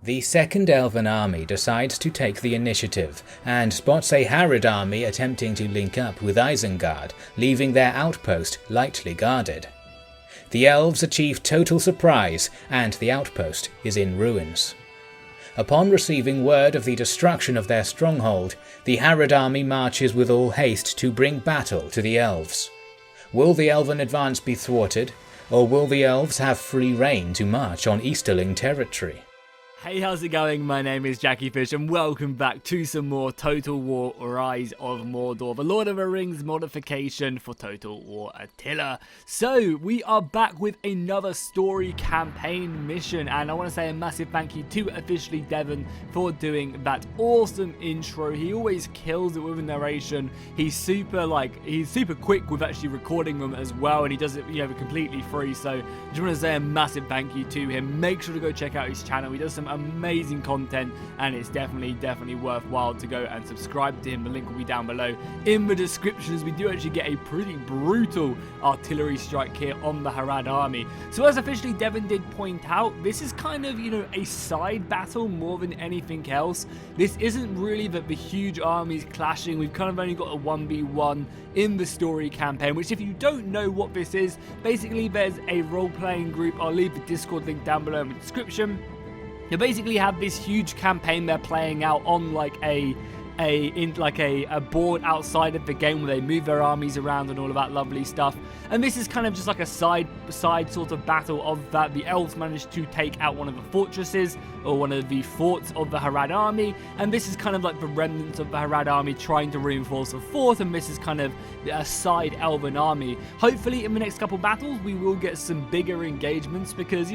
The second Elven army decides to take the initiative, and spots a Harad army attempting to link up with Isengard, leaving their outpost lightly guarded. The elves achieve total surprise, and the outpost is in ruins. Upon receiving word of the destruction of their stronghold, the Harad army marches with all haste to bring battle to the elves. Will the elven advance be thwarted, or will the elves have free rein to march on Easterling territory? Hey, how's it going? My name is Jackie Fish and welcome back to some more Total War Rise of Mordor, the Lord of the Rings modification for Total War Attila. So, we are back with another story campaign mission, and I want to say a massive thank you to Officially Devon for doing that awesome intro. He always kills it with a narration. He's super quick with actually recording them as well, and he does it, completely free. So, I just want to say a massive thank you to him. Make sure to go check out his channel. He does some amazing content, and it's definitely worthwhile to go and subscribe to him. The link will be down below in the description, as we do actually get a pretty brutal artillery strike here on the Harad army. So as Officially Devon did point out, this is kind of, a side battle more than anything else. This isn't really the huge armies clashing. We've kind of only got a 1v1 in the story campaign, which, if you don't know what this is, basically there's a role-playing group. I'll leave the Discord link down below in the description. You basically have this huge campaign they're playing out on a board outside of the game, where they move their armies around and all of that lovely stuff. And this is kind of just like a side sort of battle of that. The elves managed to take out one of the fortresses, or one of the forts of the Harad army, and this is kind of like the remnants of the Harad army trying to reinforce a fort, and this is kind of a side elven army. Hopefully in the next couple battles we will get some bigger engagements, because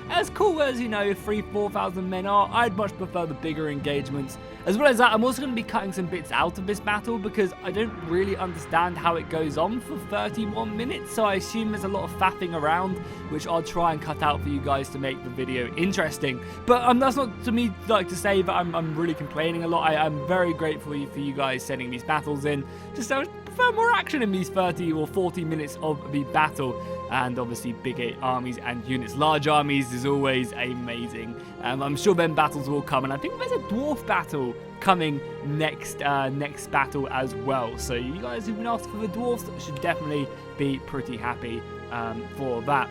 as cool as 3,000-4,000 men are, I'd much prefer the bigger engagements. As well as that, I'm also going to be cutting some bits out of this battle, because I don't really understand how it goes on for 31 minutes, so I assume there's a lot of faffing around, which I'll try and cut out for you guys to make the video interesting. But that's not to me to say that I'm really complaining a lot. I'm very grateful for you guys sending these battles in. Just I would prefer more action in these 30 or 40 minutes of the battle. And obviously big armies and units. Large armies is always amazing. I'm sure then battles will come, and I think there's a dwarf battle coming next battle as well. So you guys who've been asked for the dwarfs should definitely be pretty happy for that.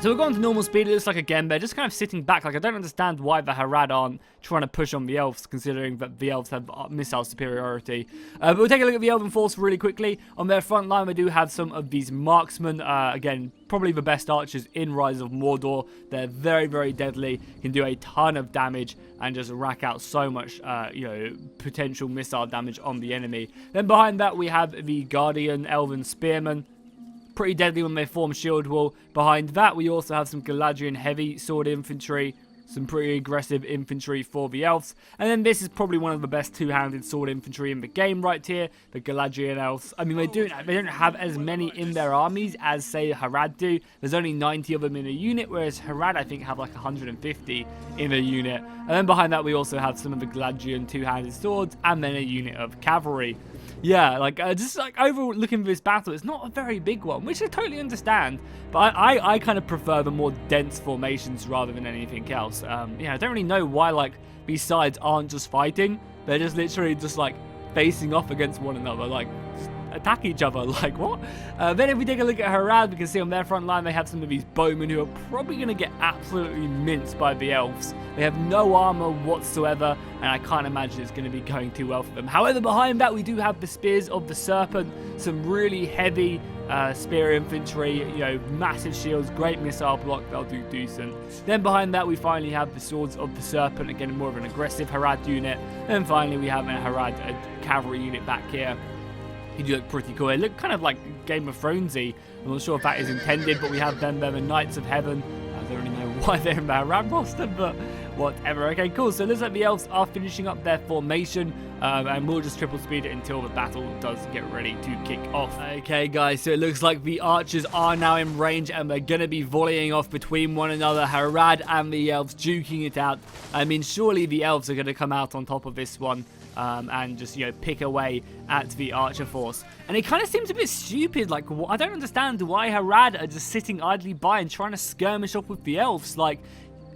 So we're going to normal speed. It looks like, again, they're just kind of sitting back. I don't understand why the Harad aren't trying to push on the elves, considering that the elves have missile superiority. But we'll take a look at the elven force really quickly. On their front line, we do have some of these marksmen. Again, probably the best archers in Rise of Mordor. They're very deadly, can do a ton of damage, and just rack out so much, potential missile damage on the enemy. Then behind that, we have the Guardian Elven Spearmen. Pretty deadly when they form shield wall. Behind that, we also have some Galadriel heavy sword infantry, some pretty aggressive infantry for the elves. And then this is probably one of the best two-handed sword infantry in the game right here, the Galadriel elves. I mean, they don't have as many in their armies as, say, Harad do. There's only 90 of them in a unit, whereas Harad, I think, have like 150 in a unit. And then behind that, we also have some of the Galadriel two-handed swords, and then a unit of cavalry. Yeah, just overlooking this battle, it's not a very big one, which I totally understand, but I kind of prefer the more dense formations rather than anything else. I don't really know why, these sides aren't just fighting. They're just literally just, facing off against one another, just attack each other, what? Then if we take a look at Harad, we can see on their front line they have some of these bowmen who are probably going to get absolutely minced by the elves. They have no armor whatsoever, and I can't imagine it's going to be going too well for them. However, behind that we do have the Spears of the Serpent, some really heavy spear infantry, massive shields, great missile block, they'll do decent. Then behind that we finally have the Swords of the Serpent, again more of an aggressive Harad unit. And finally we have a Harad cavalry unit back here. He do look pretty cool. They look kind of like Game of Thronesy. I'm not sure if that is intended, but we have them the Knights of Heaven. I don't really know why they're in the Harad roster, but whatever. Okay, cool. So it looks like the elves are finishing up their formation, and we'll just triple speed it until the battle does get ready to kick off. Okay, guys, so it looks like the archers are now in range, and they're going to be volleying off between one another. Harad and the elves duking it out. I mean, surely the elves are going to come out on top of this one. And just, pick away at the archer force. And it kind of seems a bit stupid. I don't understand why Harad are just sitting idly by and trying to skirmish off with the elves.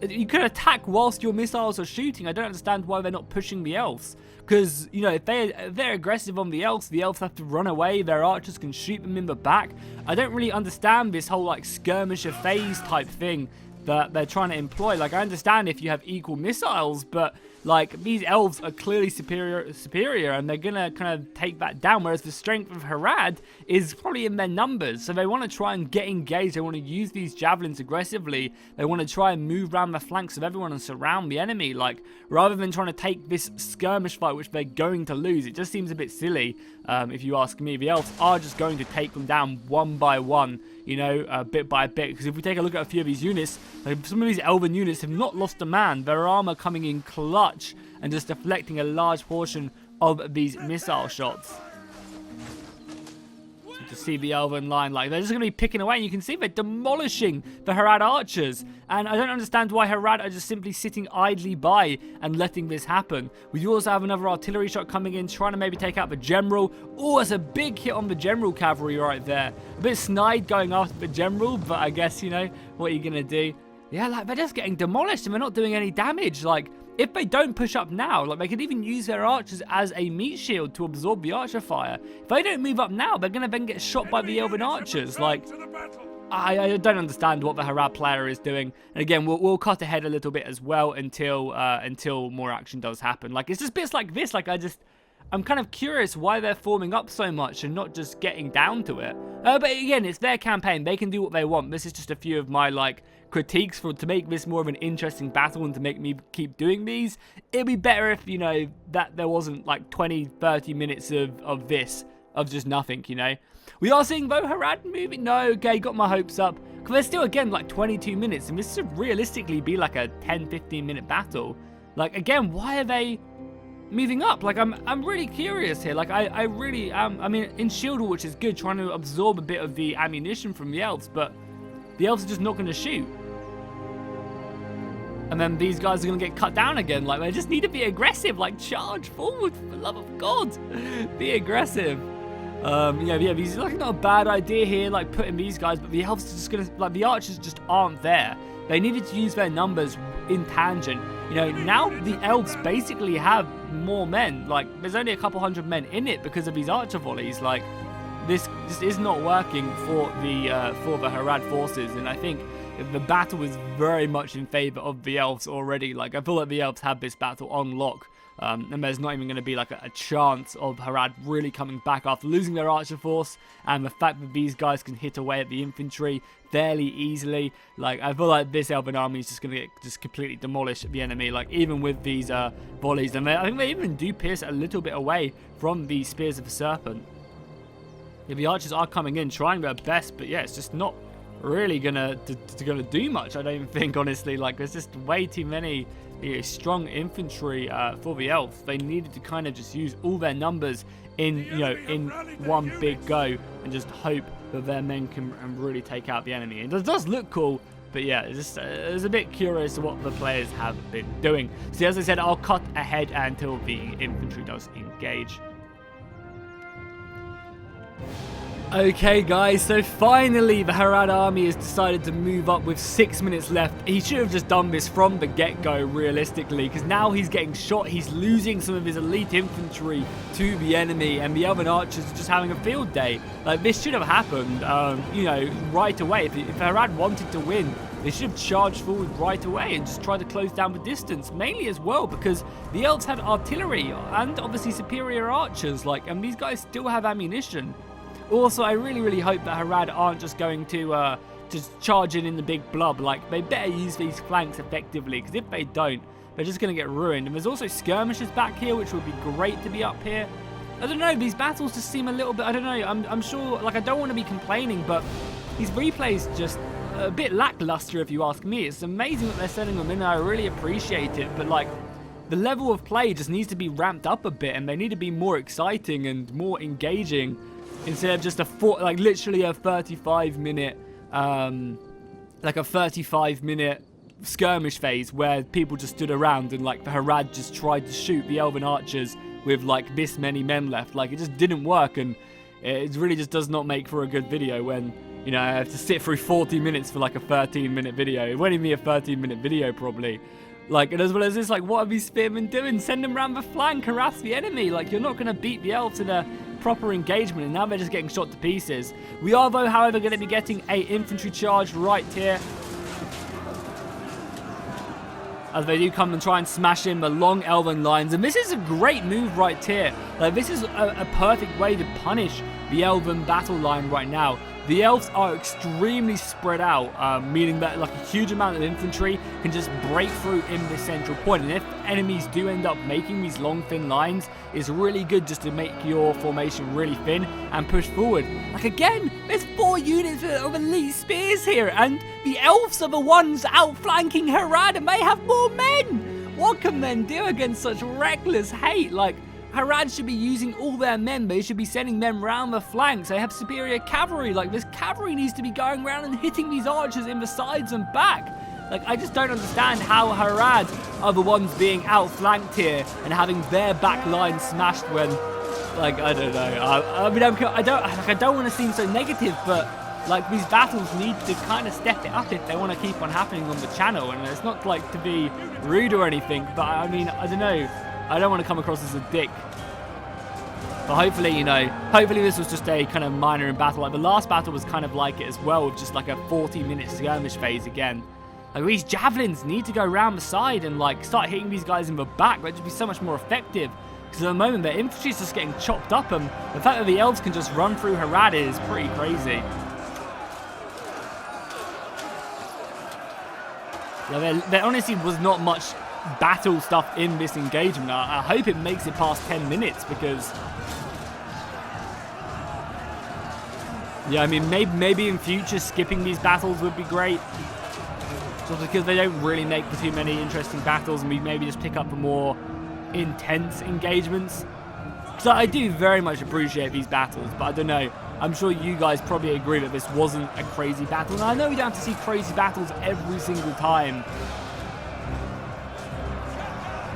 you can attack whilst your missiles are shooting. I don't understand why they're not pushing the elves. Because, you know, if they're aggressive on the elves have to run away. Their archers can shoot them in the back. I don't really understand this whole, like, skirmisher phase type thing that they're trying to employ. Like, I understand if you have equal missiles, but, like, these elves are clearly superior, and they're gonna kind of take that down, whereas the strength of Harad is probably in their numbers. So they want to try and get engaged. They want to use these javelins aggressively. They want to try and move around the flanks of everyone and surround the enemy, like, rather than trying to take this skirmish fight, which they're going to lose. It just seems a bit silly, if you ask me. The elves are just going to take them down one by one, you know, bit by bit. Because if we take a look at a few of these units, like, some of these elven units have not lost a man. Their armor coming in clutch and just deflecting a large portion of these missile shots. So to see the elven line, like, they're just going to be picking away, and you can see they're demolishing the Harad archers. And I don't understand why Harad are just simply sitting idly by and letting this happen. We do also have another artillery shot coming in, trying to maybe take out the general. Oh, that's a big hit on the general cavalry right there. A bit snide going after the general, but I guess, you know, what are you going to do? Yeah, like, they're just getting demolished and they're not doing any damage. Like, if they don't push up now, like, they could even use their archers as a meat shield to absorb the archer fire. If they don't move up now, they're going to then get shot by the elven archers. Like, I don't understand what the Harad player is doing. And again, we'll cut ahead a little bit as well until more action does happen. Like, it's just bits like this. Like, I'm kind of curious why they're forming up so much and not just getting down to it. But again, it's their campaign. They can do what they want. This is just a few of my, like, critiques to make this more of an interesting battle and to make me keep doing these. It'd be better if, you know, that there wasn't, like, 20-30 minutes of this, of just nothing, you know. We are seeing, though, Harad moving. No, okay, got my hopes up. Because there's still, again, like, 22 minutes. And this should realistically be, like, a 10-15 minute battle. Like, again, why are they moving up? Like, I'm really curious here. Like, I really am. I mean, in Shieldwall, which is good, trying to absorb a bit of the ammunition from the elves, but the elves are just not going to shoot. And then these guys are going to get cut down again. Like, they just need to be aggressive. Like, charge forward, for the love of God. Be aggressive. Yeah, these like not a bad idea here, like putting these guys, but the elves are just going to, like, the archers just aren't there. They needed to use their numbers in tangent. You know, now the elves basically have more men. Like, there's only a couple hundred men in it because of these archer volleys. Like, this is not working for the Harad forces, and I think the battle is very much in favor of the elves already. Like, I feel like the elves have this battle on lock. And there's not even going to be like a chance of Harad really coming back after losing their archer force, and the fact that these guys can hit away at the infantry fairly easily. Like, I feel like this elven army is just going to get just completely demolished the enemy, like, even with these volleys. And I think they even do pierce a little bit away from the spears of the serpent. Yeah, the archers are coming in, trying their best, but yeah, it's just not really gonna do much, I don't think, honestly. Like, there's just way too many strong infantry for the elves. They needed to kind of just use all their numbers in one big go and just hope that their men can really take out the enemy. And it does look cool, but yeah, it's a bit curious what the players have been doing. So as I said, I'll cut ahead until the infantry does engage. Okay guys, so finally the Harad army has decided to move up with 6 minutes left. He should have just done this from the get-go, realistically, because now he's getting shot. He's losing some of his elite infantry to the enemy, and the elven archers are just having a field day. Like, this should have happened, you know, right away. If Harad wanted to win, they should have charged forward right away and just tried to close down the distance, mainly as well because the elves had artillery and obviously superior archers, like, and these guys still have ammunition. Also, I really hope that Harad aren't just going to just charge in the big blub. Like, they better use these flanks effectively, because if they don't, they're just going to get ruined. And there's also skirmishers back here, which would be great to be up here. I don't know, these battles just seem a little bit, I don't know, I'm sure, like, I don't want to be complaining, but these replays just a bit lackluster, if you ask me. It's amazing that they're sending them in, and I really appreciate it, but, like, the level of play just needs to be ramped up a bit, and they need to be more exciting and more engaging, instead of just literally a 35-minute, like a 35-minute skirmish phase where people just stood around and, like, the Harad just tried to shoot the elven archers with, like, this many men left. Like, it just didn't work, and it really just does not make for a good video when You know, I have to sit through 40 minutes for like a 13-minute video. It won't even be a 13-minute video probably. Like, and as well as this, like, what are these spearmen doing? Send them around the flank, harass the enemy. Like, you're not going to beat the elves in a proper engagement, and now they're just getting shot to pieces. We are, though, however, going to be getting a infantry charge right here, as they do come and try and smash in the long elven lines. And this is a great move right here. Like, this is a perfect way to punish the elven battle line right now. The elves are extremely spread out, meaning that like a huge amount of infantry can just break through in this central point. And if enemies do end up making these long, thin lines, it's really good just to make your formation really thin and push forward. Like, again, there's 4 units of elite spears here, and the elves are the ones outflanking Harad, and they have more men. What can men do against such reckless hate? Like, Harad should be using all their men. They should be sending them round the flanks. They have superior cavalry. Like, this cavalry needs to be going around and hitting these archers in the sides and back. Like, I just don't understand how Harad are the ones being outflanked here and having their back line smashed when, like, I don't know. I mean, I don't want to seem so negative, but like, these battles need to kind of step it up if they want to keep on happening on the channel. And it's not like to be rude or anything, but I mean, I don't know. I don't want to come across as a dick. But hopefully, you know, hopefully this was just a kind of minor in battle. Like, the last battle was kind of like it as well, with just like a 40-minute skirmish phase again. Like, these javelins need to go around the side and like start hitting these guys in the back. That'd just be so much more effective. Because at the moment, their infantry is just getting chopped up, and the fact that the elves can just run through Harad is pretty crazy. Yeah, there honestly was not much battle stuff in this engagement. I hope it makes it past 10 minutes, because yeah, I mean, maybe in future skipping these battles would be great, just because they don't really make for too many interesting battles, and we maybe just pick up the more intense engagements. So I do very much appreciate these battles, but I don't know, I'm sure you guys probably agree that this wasn't a crazy battle. And I know we don't have to see crazy battles every single time,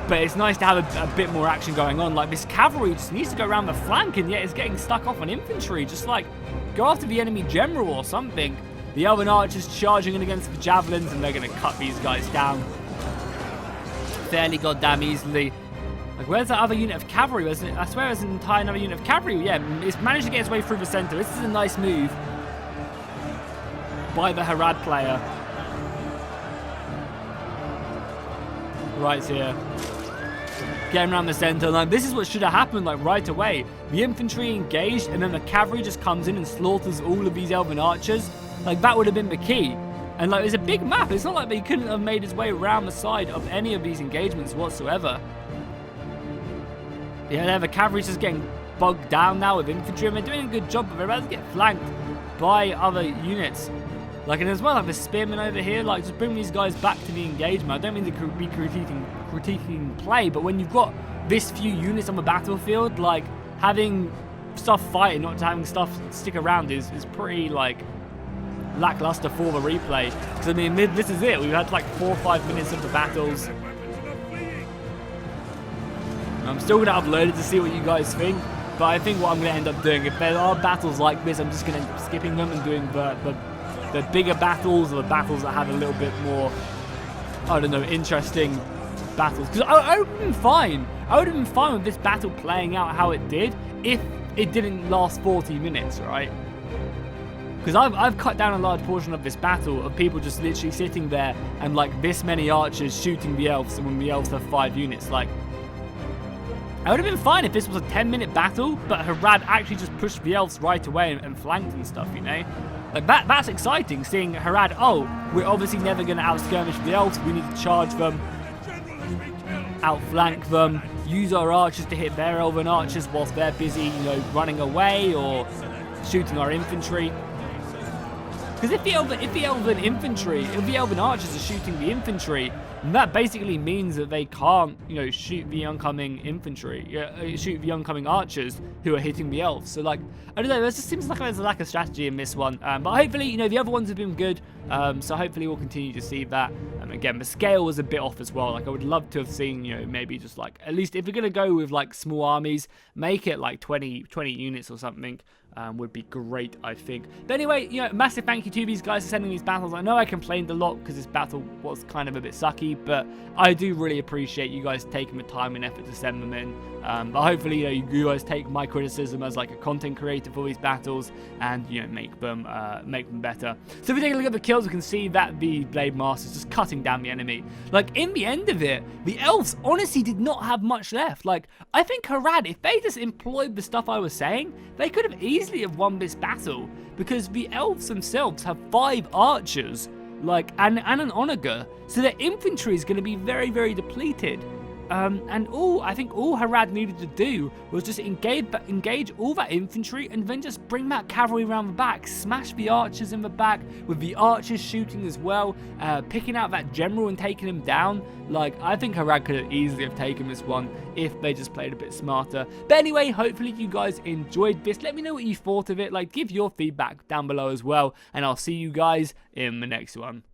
but it's nice to have a bit more action going on. Like, this cavalry just needs to go around the flank, and yet it's getting stuck off on infantry. Just like, go after the enemy general or something. The elven archers charging in against the javelins, and they're going to cut these guys down fairly goddamn easily. Like, where's that other unit of cavalry? I swear there's an entire another unit of cavalry. Yeah, it's managed to get its way through the center. This is a nice move by the Harad player. Right here. Getting around the center line. This is what should have happened, like, right away. The infantry engaged, and then the cavalry just comes in and slaughters all of these elven archers. Like, that would have been the key. And like, it's a big map. It's not like they couldn't have made his way around the side of any of these engagements whatsoever. Yeah, the cavalry's just getting bogged down now with infantry, and they're doing a good job, but they're about to get flanked by other units. Like, and as well, like the spearmen over here, like, just bring these guys back to the engagement. I don't mean to be critiquing play, but when you've got this few units on the battlefield, like, having stuff fight and not having stuff stick around is pretty, like, lackluster for the replay. Because, I mean, this is it. We've had, like, 4 or 5 minutes of the battles. I'm still going to upload it to see what you guys think, but I think what I'm going to end up doing, if there are battles like this, I'm just going to end up skipping them and doing the bigger battles, or the battles that have a little bit more, I don't know, interesting battles. Because I would have been fine. I would have been fine with this battle playing out how it did if it didn't last 40 minutes, right? Because I've cut down a large portion of this battle of people just literally sitting there and like this many archers shooting the elves, and when the elves have 5 units, like, I would have been fine if this was a 10-minute battle, but Harad actually just pushed the elves right away and flanked and stuff, you know? Like, that's exciting, seeing Harad, oh, we're obviously never going to out-skirmish the elves, we need to charge them, outflank them, use our archers to hit their elven archers whilst they're busy, you know, running away or shooting our infantry. Because if the elven archers are shooting the infantry, that basically means that they can't, you know, shoot the oncoming infantry, shoot the oncoming archers who are hitting the elves. So, like, I don't know, there just seems like there's a lack of strategy in this one. But hopefully, you know, the other ones have been good. So hopefully we'll continue to see that. Again, the scale was a bit off as well. Like, I would love to have seen, you know, maybe just like, at least if you're going to go with like small armies, make it like 20 units or something. would be great, I think. But anyway, you know, massive thank you to these guys for sending these battles. I know I complained a lot because this battle was kind of a bit sucky, but I do really appreciate you guys taking the time and effort to send them in. But hopefully, you guys take my criticism as like a content creator for these battles and, make them better. So if we take a look at the kills, we can see that the Blade Master is just cutting down the enemy. Like, in the end of it, the elves honestly did not have much left. Like, I think Harad, if they just employed the stuff I was saying, they could have easily have won this battle, because the elves themselves have 5 archers, and an onager, so their infantry is going to be very, very depleted. I think all Harad needed to do was just engage all that infantry and then just bring that cavalry around the back, smash the archers in the back, with the archers shooting as well, picking out that general and taking him down. Like, I think Harad could have easily have taken this one if they just played a bit smarter. But anyway, hopefully you guys enjoyed this. Let me know what you thought of it. Like, give your feedback down below as well, and I'll see you guys in the next one.